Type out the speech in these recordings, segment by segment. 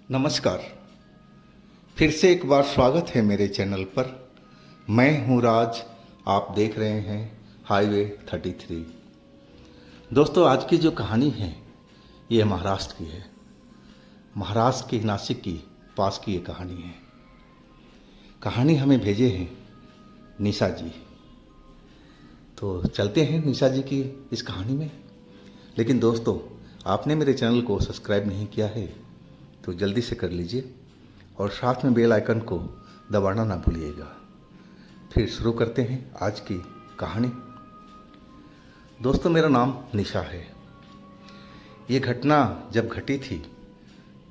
नमस्कार। फिर से एक बार स्वागत है मेरे चैनल पर। मैं हूं राज, आप देख रहे हैं हाईवे 33। दोस्तों, आज की जो कहानी है ये महाराष्ट्र की है। महाराष्ट्र के नासिक की पास की ये कहानी है। कहानी हमें भेजे हैं निशा जी। तो चलते हैं निशा जी की इस कहानी में। लेकिन दोस्तों, आपने मेरे चैनल को सब्सक्राइब नहीं किया है तो जल्दी से कर लीजिए और साथ में बेल आइकन को दबाना ना भूलिएगा। फिर शुरू करते हैं आज की कहानी। दोस्तों, मेरा नाम निशा है। ये घटना जब घटी थी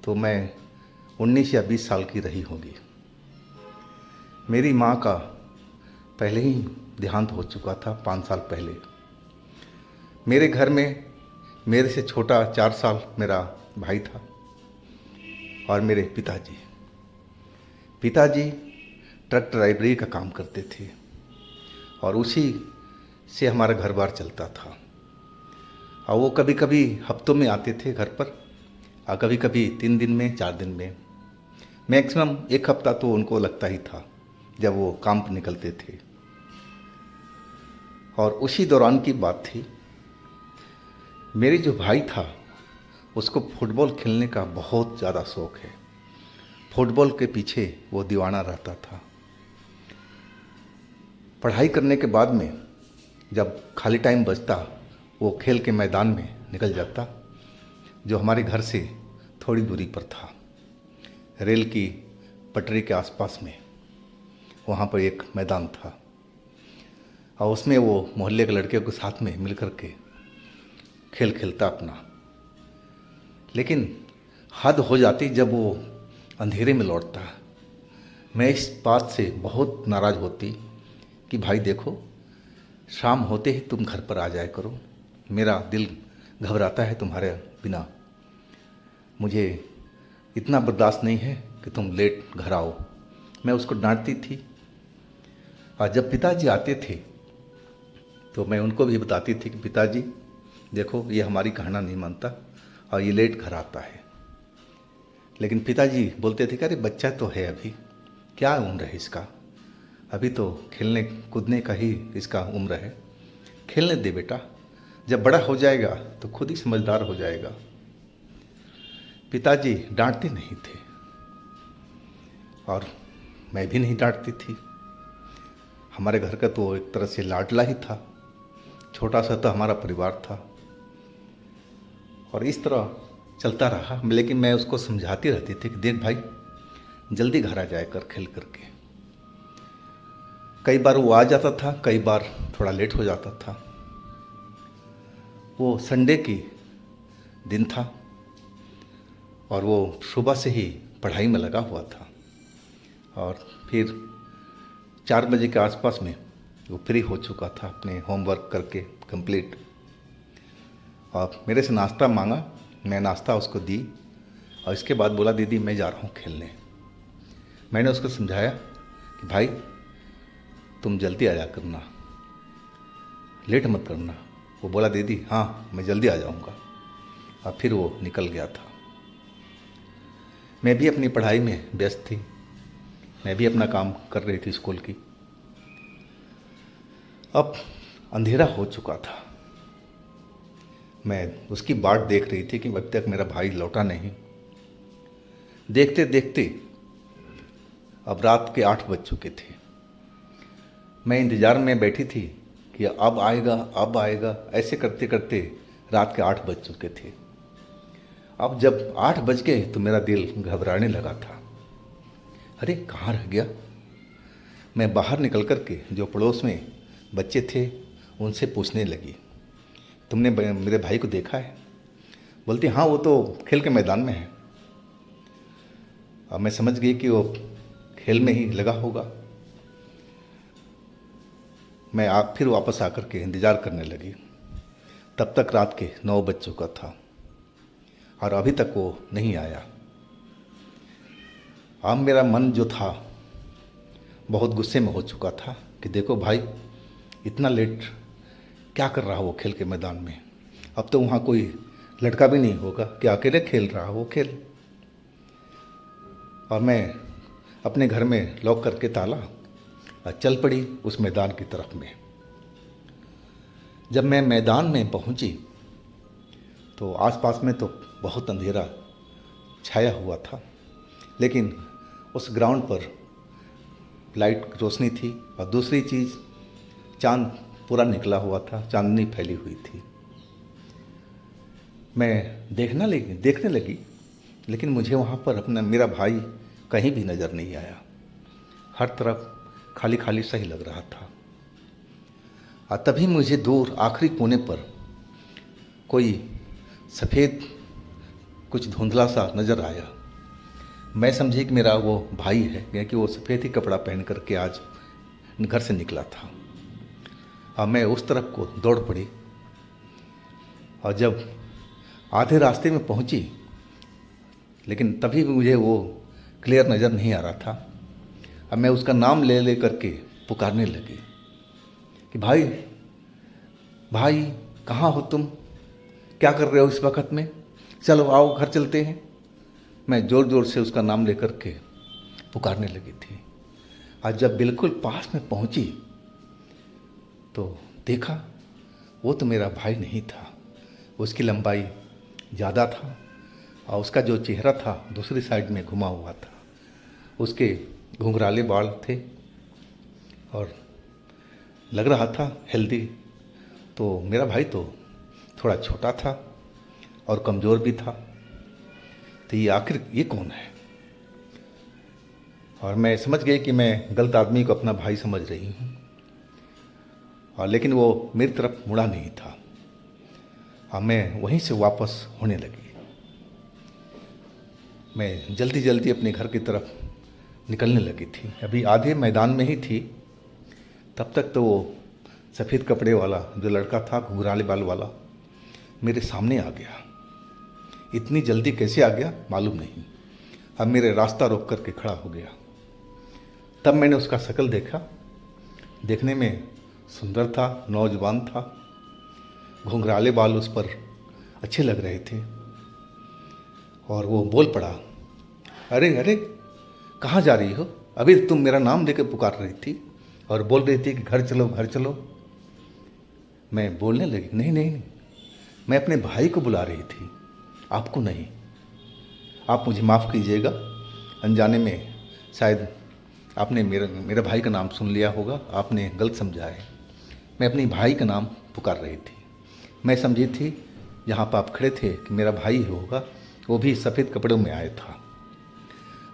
तो मैं 19 या 20 साल की रही होंगी। मेरी माँ का पहले ही देहांत हो चुका था 5 साल पहले। मेरे घर में मेरे से छोटा 4 साल मेरा भाई था और मेरे पिताजी ट्रक ड्राइवरी का काम करते थे और उसी से हमारा घर बार चलता था। और वो कभी कभी हफ्तों में आते थे घर पर और कभी कभी 3 दिन में 4 दिन में, मैक्सिमम 1 हफ्ता तो उनको लगता ही था जब वो काम पर निकलते थे। और उसी दौरान की बात थी, मेरी जो भाई था उसको फुटबॉल खेलने का बहुत ज़्यादा शौक़ है। फुटबॉल के पीछे वो दीवाना रहता था। पढ़ाई करने के बाद में जब खाली टाइम बचता वो खेल के मैदान में निकल जाता, जो हमारे घर से थोड़ी दूरी पर था। रेल की पटरी के आसपास में वहाँ पर एक मैदान था और उसमें वो मोहल्ले के लड़के के साथ में मिल कर के खेल खेलता अपना। लेकिन हद हो जाती जब वो अंधेरे में लौटता। मैं इस बात से बहुत नाराज़ होती कि भाई देखो, शाम होते ही तुम घर पर आ जाया करो। मेरा दिल घबराता है तुम्हारे बिना। मुझे इतना बर्दाश्त नहीं है कि तुम लेट घर आओ। मैं उसको डांटती थी। और जब पिताजी आते थे तो मैं उनको भी बताती थी कि पिताजी देखो, ये हमारी कहना नहीं मानता और ये लेट घर आता है। लेकिन पिताजी बोलते थे कि अरे बच्चा तो है, अभी क्या उम्र है इसका, अभी तो खेलने कूदने का ही इसका उम्र है, खेलने दे बेटा, जब बड़ा हो जाएगा तो खुद ही समझदार हो जाएगा। पिताजी डांटते नहीं थे और मैं भी नहीं डांटती थी। हमारे घर का तो एक तरह से लाडला ही था। छोटा सा तो हमारा परिवार था और इस तरह चलता रहा। लेकिन मैं उसको समझाती रहती थी कि देख भाई, जल्दी घर आ जाया कर खेल करके। कई बार वो आ जाता था, कई बार थोड़ा लेट हो जाता था। वो संडे की दिन था और वो सुबह से ही पढ़ाई में लगा हुआ था और फिर 4 बजे के आसपास में वो फ्री हो चुका था अपने होमवर्क करके कंप्लीट। और मेरे से नाश्ता मांगा, मैं नाश्ता उसको दी और इसके बाद बोला दीदी मैं जा रहा हूँ खेलने। मैंने उसको समझाया कि भाई तुम जल्दी आया करना, लेट मत करना। वो बोला दीदी हाँ मैं जल्दी आ जाऊँगा। और फिर वो निकल गया था। मैं भी अपनी पढ़ाई में व्यस्त थी। मैं भी अपना काम कर रही थी स्कूल की। अब अंधेरा हो चुका था। मैं उसकी बाट देख रही थी कि अब तक मेरा भाई लौटा नहीं। देखते देखते अब रात के 8 बज चुके थे। मैं इंतज़ार में बैठी थी कि अब आएगा अब आएगा, ऐसे करते करते रात के 8 बज चुके थे। अब जब 8 बज गए तो मेरा दिल घबराने लगा था। अरे कहाँ रह गया। मैं बाहर निकल कर के जो पड़ोस में बच्चे थे उनसे पूछने लगी, तुमने मेरे भाई को देखा है? बोलती हाँ वो तो खेल के मैदान में है। अब मैं समझ गई कि वो खेल में ही लगा होगा। मैं फिर वापस आकर के इंतज़ार करने लगी। तब तक रात के 9 बज चुका था और अभी तक वो नहीं आया। अब मेरा मन जो था बहुत गुस्से में हो चुका था कि देखो भाई, इतना लेट क्या कर रहा वो खेल के मैदान में। अब तो वहाँ कोई लड़का भी नहीं होगा कि अकेले खेल रहा वो खेल। और मैं अपने घर में लॉक करके ताला और चल पड़ी उस मैदान की तरफ में। जब मैं मैदान में पहुंची तो आसपास में तो बहुत अंधेरा छाया हुआ था, लेकिन उस ग्राउंड पर लाइट रोशनी थी। और दूसरी चीज़, चांद पूरा निकला हुआ था, चांदनी फैली हुई थी। मैं देखने लगी, लेकिन मुझे वहाँ पर अपना मेरा भाई कहीं भी नज़र नहीं आया। हर तरफ खाली खाली सा ही लग रहा था। और तभी मुझे दूर आखिरी कोने पर कोई सफ़ेद कुछ धुंधला सा नज़र आया। मैं समझी कि मेरा वो भाई है, क्योंकि वो सफ़ेद ही कपड़ा पहन करके आज घर से निकला था। और मैं उस तरफ को दौड़ पड़ी। और जब आधे रास्ते में पहुंची, लेकिन तभी भी मुझे वो क्लियर नज़र नहीं आ रहा था। अब मैं उसका नाम ले ले करके पुकारने लगी कि भाई भाई, कहाँ हो तुम? क्या कर रहे हो इस वक्त में? चलो आओ, घर चलते हैं। मैं ज़ोर ज़ोर से उसका नाम लेकर के पुकारने लगी थी। आज जब बिल्कुल पास में पहुंची तो देखा वो तो मेरा भाई नहीं था। उसकी लंबाई ज़्यादा था और उसका जो चेहरा था दूसरी साइड में घुमा हुआ था। उसके घुंघराले बाल थे और लग रहा था हेल्दी। तो मेरा भाई तो थोड़ा छोटा था और कमज़ोर भी था। तो ये आखिर ये कौन है? और मैं समझ गई कि मैं गलत आदमी को अपना भाई समझ रही हूँ। और लेकिन वो मेरी तरफ मुड़ा नहीं था। और मैं वहीं से वापस होने लगी। मैं जल्दी जल्दी अपने घर की तरफ निकलने लगी थी। अभी आधे मैदान में ही थी, तब तक तो वो सफ़ेद कपड़े वाला जो लड़का था, घुंघराले बाल वाला, मेरे सामने आ गया। इतनी जल्दी कैसे आ गया मालूम नहीं। अब मेरे रास्ता रोक करके खड़ा हो गया। तब मैंने उसका शक्ल देखा। देखने में सुंदर था, नौजवान था। घुंघराले बाल उस पर अच्छे लग रहे थे। और वो बोल पड़ा, अरे अरे, कहाँ जा रही हो? अभी तुम मेरा नाम लेकर पुकार रही थी और बोल रही थी कि घर चलो घर चलो। मैं बोलने लगी, नहीं नहीं, मैं अपने भाई को बुला रही थी, आपको नहीं। आप मुझे माफ़ कीजिएगा, अनजाने में शायद आपने मेरे भाई का नाम सुन लिया होगा, आपने गलत समझा है। मैं अपने भाई का नाम पुकार रही थी। मैं समझी थी जहाँ पर आप खड़े थे कि मेरा भाई होगा, वो भी सफ़ेद कपड़ों में आया था।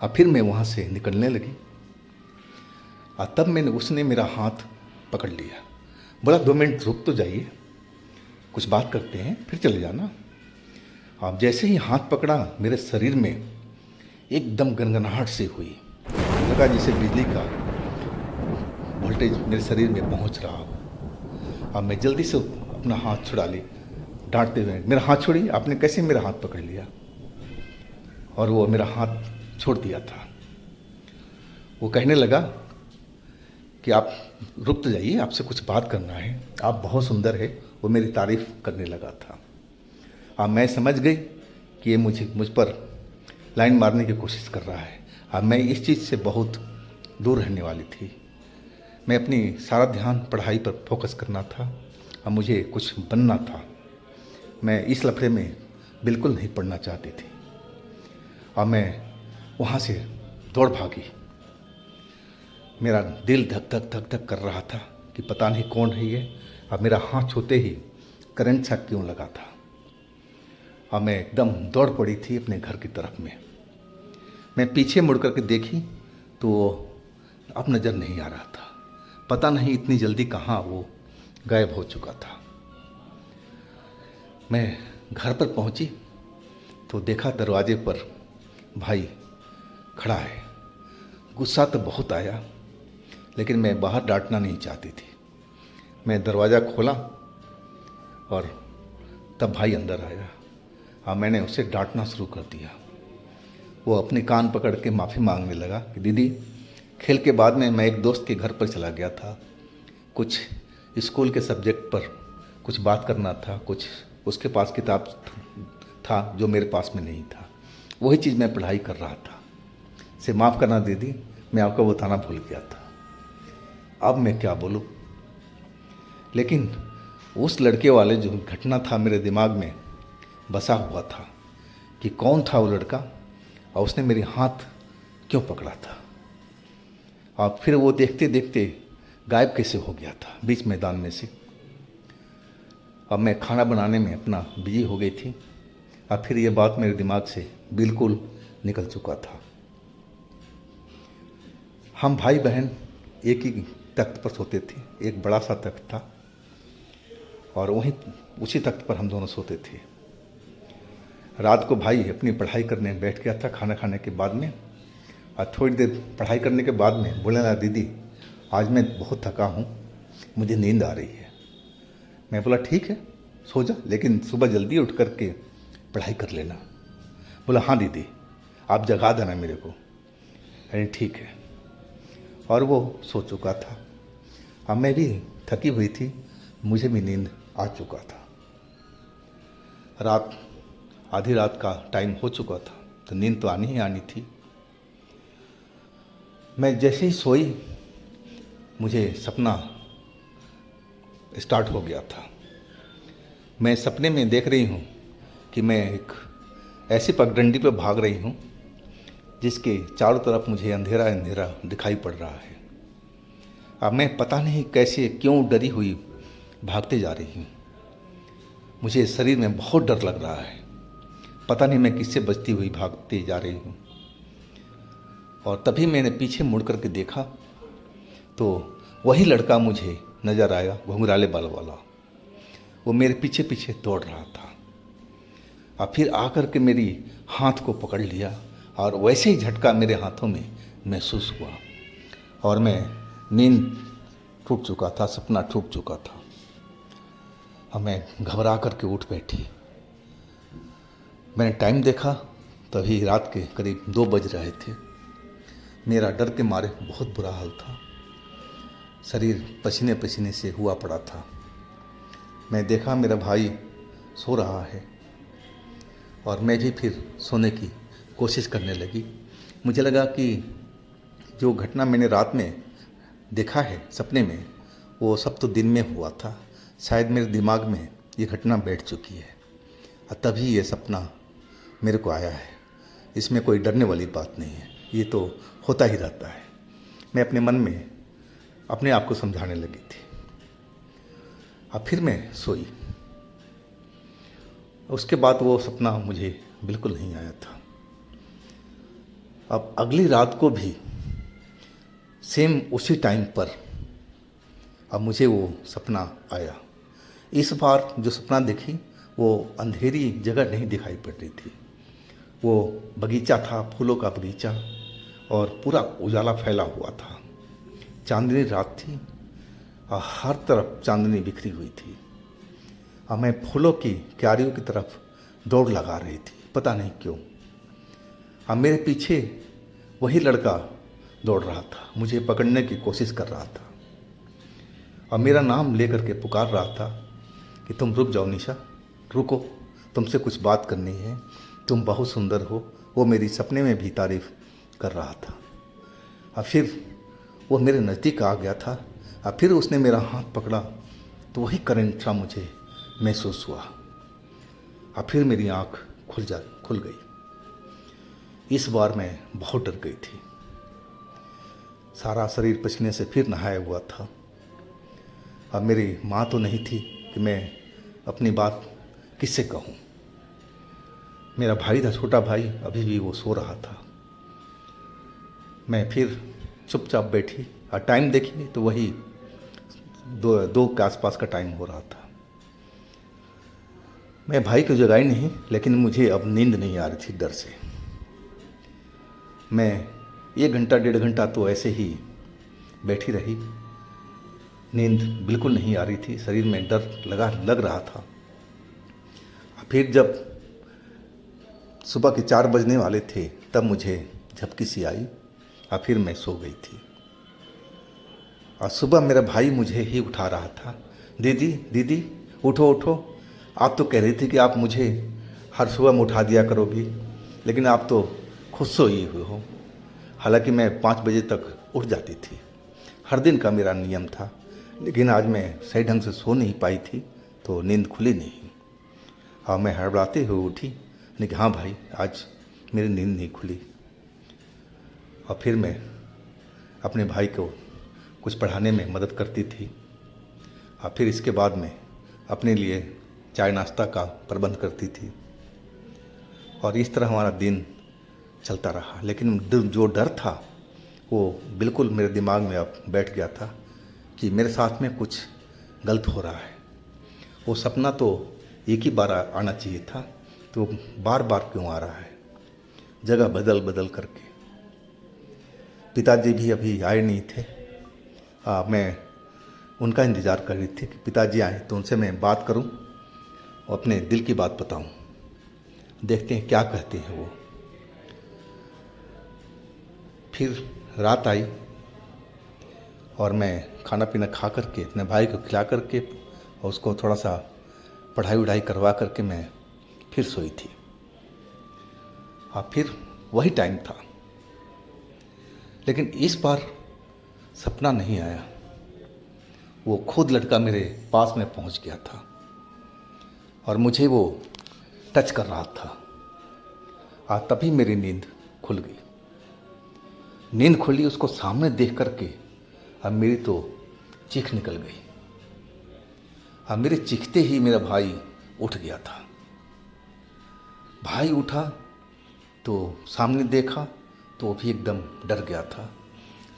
और फिर मैं वहाँ से निकलने लगी। और तब उसने मेरा हाथ पकड़ लिया। बोला, 2 मिनट रुक तो जाइए, कुछ बात करते हैं, फिर चले जाना। अब जैसे ही हाथ पकड़ा, मेरे शरीर में एकदम गनगनाहट से हुई। लगा जैसे बिजली का वोल्टेज मेरे शरीर में पहुंच रहा हो। अब मैं जल्दी से अपना हाथ छुड़ा ली, डांटते हुए, मेरा हाथ छोड़िए, आपने कैसे मेरा हाथ पकड़ लिया? और वो मेरा हाथ छोड़ दिया था। वो कहने लगा कि आप रुक तो जाइए, आपसे कुछ बात करना है, आप बहुत सुंदर है। वो मेरी तारीफ़ करने लगा था। अब मैं समझ गई कि ये मुझ पर लाइन मारने की कोशिश कर रहा है। अब मैं इस चीज़ से बहुत दूर रहने वाली थी। मैं अपनी सारा ध्यान पढ़ाई पर फोकस करना था और मुझे कुछ बनना था। मैं इस लफड़े में बिल्कुल नहीं पढ़ना चाहती थी। और मैं वहाँ से दौड़ भागी। मेरा दिल धक धक धक धक कर रहा था कि पता नहीं कौन है ये। अब मेरा हाथ छूते ही करंट सा क्यों लगा था। और मैं एकदम दौड़ पड़ी थी अपने घर की तरफ में। मैं पीछे मुड़ करके देखी तो वो अब नज़र नहीं आ रहा था। पता नहीं इतनी जल्दी कहाँ वो गायब हो चुका था। मैं घर पर पहुंची तो देखा दरवाजे पर भाई खड़ा है। गुस्सा तो बहुत आया, लेकिन मैं बाहर डांटना नहीं चाहती थी। मैं दरवाज़ा खोला और तब भाई अंदर आया और मैंने उसे डांटना शुरू कर दिया। वो अपने कान पकड़ के माफ़ी मांगने लगा कि दीदी, खेल के बाद में मैं एक दोस्त के घर पर चला गया था, कुछ स्कूल के सब्जेक्ट पर कुछ बात करना था, कुछ उसके पास किताब था जो मेरे पास में नहीं था, वही चीज़ मैं पढ़ाई कर रहा था। से माफ़ करना दीदी, मैं आपको बताना भूल गया था। अब मैं क्या बोलूँ। लेकिन उस लड़के वाले जो घटना था मेरे दिमाग में बसा हुआ था कि कौन था वो लड़का और उसने मेरे हाथ क्यों पकड़ा था, और फिर वो देखते देखते गायब कैसे हो गया था बीच मैदान में से। अब मैं खाना बनाने में अपना बिजी हो गई थी और फिर ये बात मेरे दिमाग से बिल्कुल निकल चुका था। हम भाई बहन एक ही तख्त पर सोते थे, एक बड़ा सा तख्त था और वहीं उसी तख्त पर हम दोनों सोते थे। रात को भाई अपनी पढ़ाई करने बैठ गया था खाना खाने के बाद में, और थोड़ी देर पढ़ाई करने के बाद में बोले ना दीदी आज मैं बहुत थका हूँ, मुझे नींद आ रही है। मैं बोला ठीक है सो जा, लेकिन सुबह जल्दी उठ कर के पढ़ाई कर लेना। बोला हाँ दीदी आप जगा देना मेरे को। अरे ठीक है। और वो सो चुका था। अब मैं भी थकी हुई थी, मुझे भी नींद आ चुका था। रात आधी रात का टाइम हो चुका था तो नींद तो आनी ही आनी थी। मैं जैसे ही सोई मुझे सपना स्टार्ट हो गया था। मैं सपने में देख रही हूँ कि मैं एक ऐसी पगडंडी पर भाग रही हूँ जिसके चारों तरफ मुझे अंधेरा अंधेरा दिखाई पड़ रहा है। अब मैं पता नहीं कैसे क्यों डरी हुई भागते जा रही हूँ। मुझे शरीर में बहुत डर लग रहा है, पता नहीं मैं किससे बचती हुई भागते जा रही हूँ। और तभी मैंने पीछे मुड़ कर के देखा तो वही लड़का मुझे नज़र आया, घुंघराले बाल वाला। वो मेरे पीछे पीछे दौड़ रहा था और फिर आकर के मेरी हाथ को पकड़ लिया और वैसे ही झटका मेरे हाथों में महसूस हुआ और मैं नींद टूट चुका था, सपना टूट चुका था। और मैं घबरा कर के उठ बैठी। मैंने टाइम देखा तभी रात के करीब 2 बज रहे थे। मेरा डर के मारे बहुत बुरा हाल था, शरीर पसीने पसीने से हुआ पड़ा था। मैं देखा मेरा भाई सो रहा है और मैं भी फिर सोने की कोशिश करने लगी। मुझे लगा कि जो घटना मैंने रात में देखा है सपने में, वो सब तो दिन में हुआ था। शायद मेरे दिमाग में ये घटना बैठ चुकी है और तभी ये सपना मेरे को आया है। इसमें कोई डरने वाली बात नहीं है, ये तो होता ही रहता है। मैं अपने मन में अपने आप को समझाने लगी थी। अब फिर मैं सोई। उसके बाद वो सपना मुझे बिल्कुल नहीं आया था। अब अगली रात को भी सेम उसी टाइम पर अब मुझे वो सपना आया। इस बार जो सपना देखी वो अंधेरी जगह नहीं दिखाई पड़ रही थी। वो बगीचा था, फूलों का बगीचा, और पूरा उजाला फैला हुआ था। चांदनी रात थी और हर तरफ चांदनी बिखरी हुई थी और मैं फूलों की क्यारियों की तरफ दौड़ लगा रही थी, पता नहीं क्यों। और मेरे पीछे वही लड़का दौड़ रहा था, मुझे पकड़ने की कोशिश कर रहा था और मेरा नाम लेकर के पुकार रहा था कि तुम रुक जाओ निशा, रुको, तुमसे कुछ बात करनी है, तुम बहुत सुंदर हो। वो मेरी सपने में भी तारीफ कर रहा था। और फिर वो मेरे नज़दीक आ गया था और फिर उसने मेरा हाथ पकड़ा तो वही करंट सा मुझे महसूस हुआ और फिर मेरी आँख खुल गई। इस बार मैं बहुत डर गई थी। सारा शरीर पसीने से फिर नहाया हुआ था। अब मेरी माँ तो नहीं थी कि मैं अपनी बात किससे कहूँ। मेरा भाई था, छोटा भाई, अभी भी वो सो रहा था। मैं फिर चुपचाप बैठी और टाइम देखी तो वही 2 के आसपास का टाइम हो रहा था। मैं भाई को जगाई नहीं, लेकिन मुझे अब नींद नहीं आ रही थी डर से। मैं 1 घंटा 1.5 घंटा तो ऐसे ही बैठी रही। नींद बिल्कुल नहीं आ रही थी, शरीर में डर लग रहा था। फिर जब सुबह के 4 बजने वाले थे तब मुझे झपकी सी आई और फिर मैं सो गई थी। और सुबह मेरा भाई मुझे ही उठा रहा था, दीदी दीदी उठो उठो, आप तो कह रही थी कि आप मुझे हर सुबह में उठा दिया करोगी, लेकिन आप तो खुद सोई हुए हो, हालांकि मैं 5 बजे तक उठ जाती थी, हर दिन का मेरा नियम था। लेकिन आज मैं सही ढंग से सो नहीं पाई थी तो नींद खुली नहीं। और मैं हड़बड़ाते हुए उठी, मैंने कहा हाँ भाई, आज मेरी नींद नहीं खुली। और फिर मैं अपने भाई को कुछ पढ़ाने में मदद करती थी। और फिर इसके बाद में अपने लिए चाय नाश्ता का प्रबंध करती थी। और इस तरह हमारा दिन चलता रहा। लेकिन जो डर था वो बिल्कुल मेरे दिमाग में अब बैठ गया था कि मेरे साथ में कुछ गलत हो रहा है। वो सपना तो एक ही बार आना चाहिए था, तो बार बार क्यों आ रहा है, जगह बदल बदल करके। पिताजी भी अभी आए नहीं थे। मैं उनका इंतज़ार कर रही थी कि पिताजी आए तो उनसे मैं बात करूं और अपने दिल की बात बताऊं। देखते हैं क्या कहते हैं वो। फिर रात आई और मैं खाना पीना खा करके अपने भाई को खिला करके और उसको थोड़ा सा पढ़ाई वढ़ाई करवा करके मैं फिर सोई थी। फिर वही टाइम था, लेकिन इस बार सपना नहीं आया। वो खुद लड़का मेरे पास में पहुंच गया था और मुझे वो टच कर रहा था। तभी मेरी नींद खुल गई। नींद खुली उसको सामने देख करके, अब मेरी तो चीख निकल गई। अब मेरे चीखते ही मेरा भाई उठ गया था। भाई उठा तो सामने देखा तो वो भी एकदम डर गया था,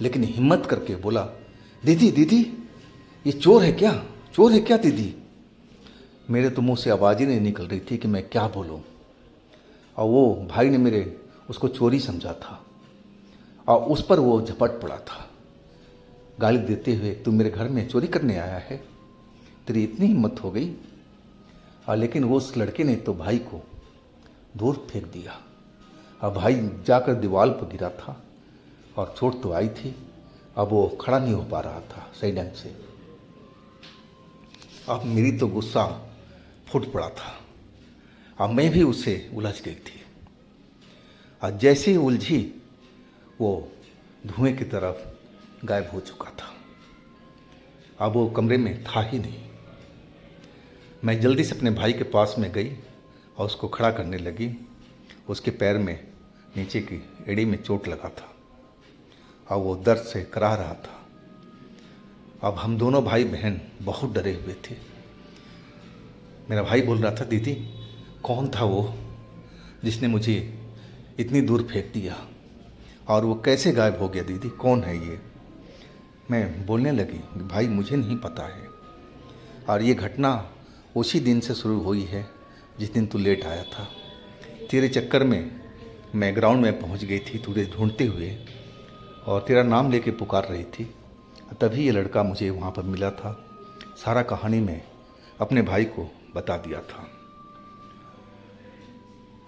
लेकिन हिम्मत करके बोला, दीदी दीदी ये चोर है क्या, चोर है क्या दीदी। मेरे तो मुंह से आवाज़ ही नहीं निकल रही थी कि मैं क्या बोलूं। और वो भाई ने मेरे उसको चोरी समझा था और उस पर वो झपट पड़ा था, गाली देते हुए, तू मेरे घर में चोरी करने आया है, तेरी इतनी हिम्मत हो गई। लेकिन वो उस लड़के ने तो भाई को दूर फेंक दिया और भाई जाकर दीवार पर गिरा था और चोट तो आई थी। अब वो खड़ा नहीं हो पा रहा था सही ढंग से। अब मेरी तो गुस्सा फूट पड़ा था। अब मैं भी उससे उलझ गई थी और जैसे ही उलझी वो धुएं की तरफ गायब हो चुका था। अब वो कमरे में था ही नहीं। मैं जल्दी से अपने भाई के पास में गई और उसको खड़ा करने लगी। उसके पैर में नीचे की एड़ी में चोट लगा था और वो दर्द से कराह रहा था। अब हम दोनों भाई बहन बहुत डरे हुए थे। मेरा भाई बोल रहा था, दीदी कौन था वो जिसने मुझे इतनी दूर फेंक दिया और वो कैसे गायब हो गया दीदी, कौन है ये। मैं बोलने लगी, भाई मुझे नहीं पता है और ये घटना उसी दिन से शुरू हुई है जिस दिन तू लेट आया था। तेरे चक्कर में मैं ग्राउंड में पहुंच गई थी तुझे ढूंढते हुए और तेरा नाम लेके पुकार रही थी। तभी ये लड़का मुझे वहाँ पर मिला था। सारा कहानी मैं अपने भाई को बता दिया था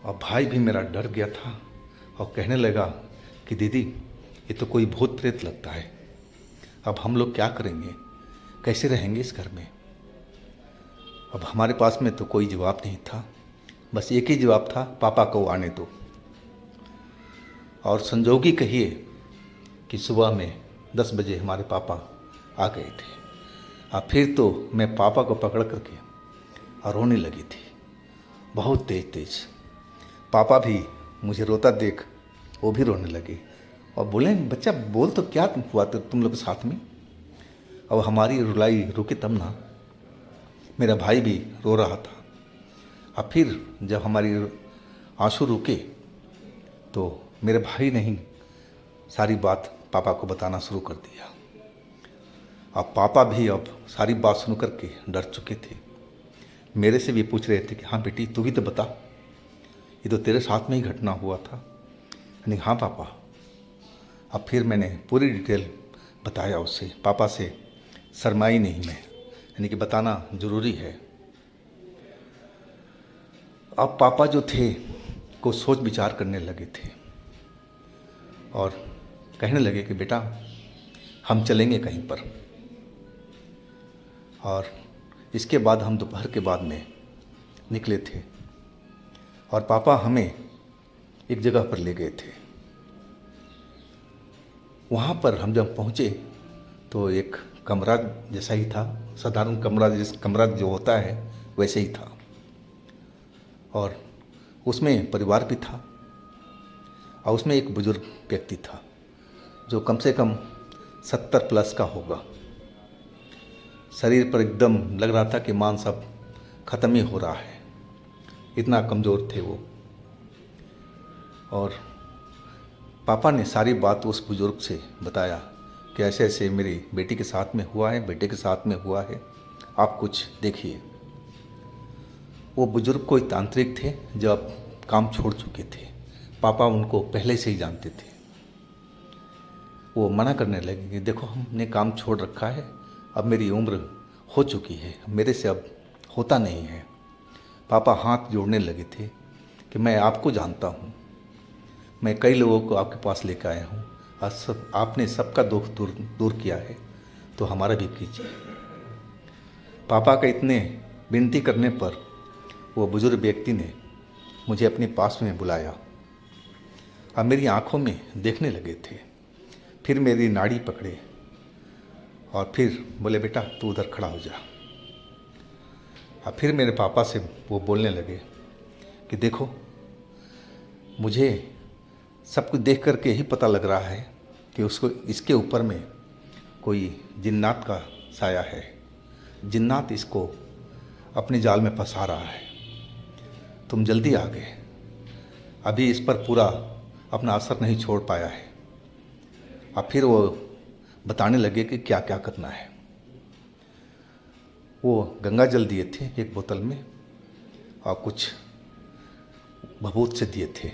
और भाई भी मेरा डर गया था और कहने लगा कि दीदी ये तो कोई भूत प्रेत लगता है, अब हम लोग क्या करेंगे, कैसे रहेंगे इस घर में। अब हमारे पास में तो कोई जवाब नहीं था, बस एक ही जवाब था, पापा को आने दो। और संजोगी कहिए कि सुबह में 10 बजे हमारे पापा आ गए थे। अब फिर तो मैं पापा को पकड़ करके और रोने लगी थी, बहुत तेज तेज। पापा भी मुझे रोता देख वो भी रोने लगे और बोले, बच्चा बोल तो क्या हुआ तुम लोग के साथ में। अब हमारी रुलाई रुकी तब ना। मेरा भाई भी रो रहा था। अब फिर जब हमारी आंसू रुके तो मेरे भाई ने ही सारी बात पापा को बताना शुरू कर दिया। अब पापा भी अब सारी बात सुन करके डर चुके थे। मेरे से भी पूछ रहे थे कि हाँ बेटी तू भी तो बता, ये तो तेरे साथ में ही घटना हुआ था। यानी हाँ पापा। अब फिर मैंने पूरी डिटेल बताया उससे, पापा से शर्माई नहीं मैं, यानी कि बताना ज़रूरी है। अब पापा जो थे को सोच विचार करने लगे थे और कहने लगे कि बेटा हम चलेंगे कहीं पर। और इसके बाद हम दोपहर के बाद में निकले थे और पापा हमें एक जगह पर ले गए थे वहाँ पर हम जब पहुँचे तो एक कमरा जैसा ही था, साधारण कमरा जो होता है वैसे ही था, और उसमें परिवार भी था, और उसमें एक बुजुर्ग व्यक्ति था जो कम से कम 70 प्लस का होगा। शरीर पर एकदम लग रहा था कि मांस अब ख़त्म ही हो रहा है, इतना कमज़ोर थे वो। और पापा ने सारी बात उस बुज़ुर्ग से बताया कि ऐसे ऐसे मेरी बेटी के साथ में हुआ है, बेटे के साथ में हुआ है, आप कुछ देखिए। वो बुज़ुर्ग कोई तांत्रिक थे जो अब काम छोड़ चुके थे। पापा उनको पहले से ही जानते थे। वो मना करने लगे कि देखो हमने काम छोड़ रखा है, अब मेरी उम्र हो चुकी है, मेरे से अब होता नहीं है। पापा हाथ जोड़ने लगे थे कि मैं आपको जानता हूँ, मैं कई लोगों को आपके पास लेकर आया हूँ, और आपने सबका दुख दूर किया है, तो हमारा भी कीजिए। पापा का इतने विनती करने पर वो बुजुर्ग व्यक्ति ने मुझे अपने पास में बुलाया और मेरी आंखों में देखने लगे थे। फिर मेरी नाड़ी पकड़े और फिर बोले बेटा तू उधर खड़ा हो जा। और फिर मेरे पापा से वो बोलने लगे कि देखो मुझे सब कुछ देख करके ही पता लग रहा है कि उसको इसके ऊपर में कोई जिन्नात का साया है, जिन्नात इसको अपने जाल में फंसा रहा है। तुम जल्दी आ गए, अभी इस पर पूरा अपना असर नहीं छोड़ पाया है। और फिर वो बताने लगे कि क्या क्या करना है। वो गंगा जल दिए थे एक बोतल में, और कुछ भभूत से दिए थे।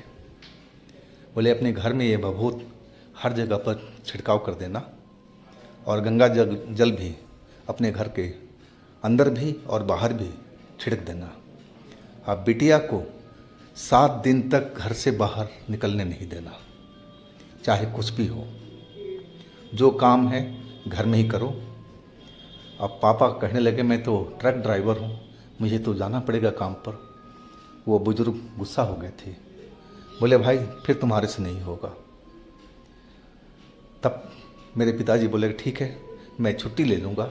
बोले अपने घर में ये भभूत हर जगह पर छिड़काव कर देना, और गंगा जल भी अपने घर के अंदर भी और बाहर भी छिड़क देना। अब बिटिया को 7 दिन तक घर से बाहर निकलने नहीं देना, चाहे कुछ भी हो। जो काम है घर में ही करो। अब पापा कहने लगे मैं तो ट्रक ड्राइवर हूँ, मुझे तो जाना पड़ेगा काम पर। वो बुजुर्ग गुस्सा हो गए थे, बोले भाई फिर तुम्हारे से नहीं होगा। तब मेरे पिताजी बोले ठीक है मैं छुट्टी ले लूँगा,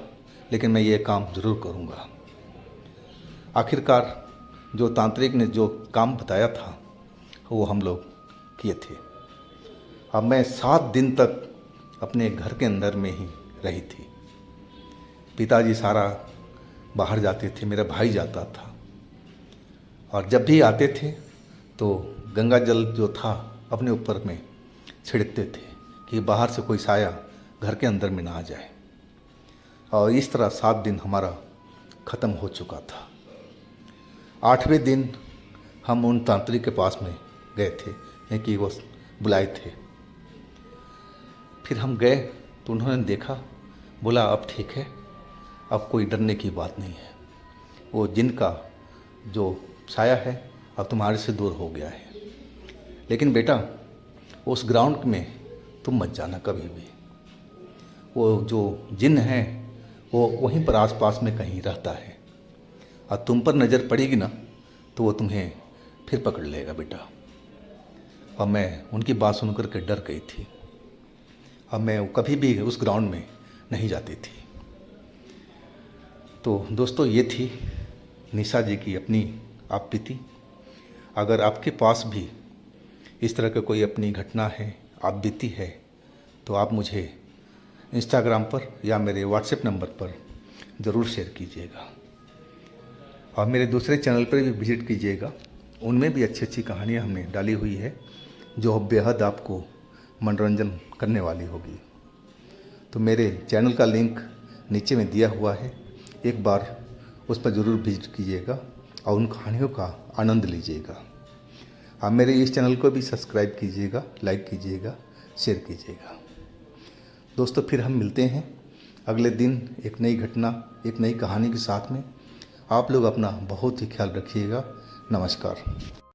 लेकिन मैं ये काम ज़रूर करूँगा। आखिरकार जो तांत्रिक ने जो काम बताया था वो हम लोग किए थे। अब मैं 7 दिन तक अपने घर के अंदर में ही रही थी। पिताजी सारा बाहर जाते थे, मेरा भाई जाता था, और जब भी आते थे तो गंगा जल जो था अपने ऊपर में छिड़कते थे कि बाहर से कोई साया घर के अंदर में ना आ जाए। और इस तरह 7 दिन हमारा ख़त्म हो चुका था। 8वें दिन हम उन तांत्रिक के पास में गए थे कि वो बुलाए थे। फिर हम गए तो उन्होंने देखा, बोला अब ठीक है, अब कोई डरने की बात नहीं है। वो जिनका जो साया है अब तुम्हारे से दूर हो गया है, लेकिन बेटा उस ग्राउंड में तुम मत जाना कभी भी। वो जो जिन है वो वहीं पर आसपास में कहीं रहता है, और तुम पर नज़र पड़ेगी ना तो वो तुम्हें फिर पकड़ लेगा बेटा। और मैं उनकी बात सुनकर के डर गई थी। अब मैं कभी भी उस ग्राउंड में नहीं जाती थी। तो दोस्तों ये थी निशा जी की अपनी आप बीती। अगर आपके पास भी इस तरह का कोई अपनी घटना है, आप बीती है, तो आप मुझे इंस्टाग्राम पर या मेरे व्हाट्सएप नंबर पर ज़रूर शेयर कीजिएगा। और मेरे दूसरे चैनल पर भी विज़िट कीजिएगा, उनमें भी अच्छी अच्छी कहानियाँ हमने डाली हुई है जो बेहद आपको मनोरंजन करने वाली होगी। तो मेरे चैनल का लिंक नीचे में दिया हुआ है, एक बार उस पर ज़रूर विज़िट कीजिएगा और उन कहानियों का आनंद लीजिएगा। आप मेरे इस चैनल को भी सब्सक्राइब कीजिएगा, लाइक कीजिएगा, शेयर कीजिएगा। दोस्तों फिर हम मिलते हैं अगले दिन एक नई घटना, एक नई कहानी के साथ में। आप लोग अपना बहुत ही ख्याल रखिएगा। नमस्कार।